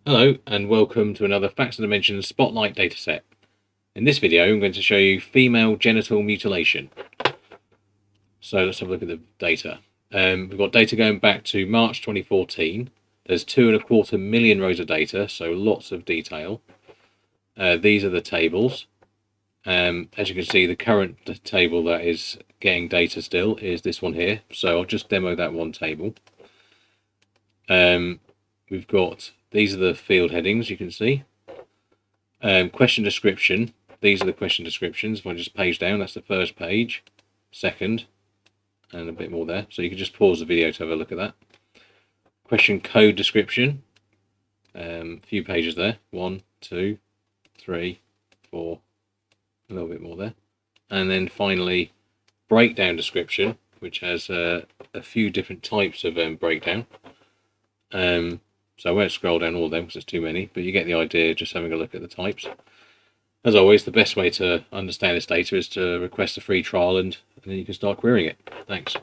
Hello and welcome to another Facts and Dimensions Spotlight dataset. In this video I'm going to show you female genital mutilation. So let's have a look at the data. We've got data going back to March 2014. There's 2.25 million rows of data, so lots of detail. These are the tables. As you can see, the current table that is getting data still is this one here. So I'll just demo that one table. We've got, these are the field headings, you can see. Question description, these are the question descriptions. If I just page down, that's the first page, second, and a bit more there. So you can just pause the video to have a look at that. Question code description, a few pages there, 1, 2, 3, 4, a little bit more there. And then finally, breakdown description, which has a few different types of breakdown. So I won't scroll down all of them because it's too many, but you get the idea just having a look at the types. As always, the best way to understand this data is to request a free trial and then you can start querying it. Thanks.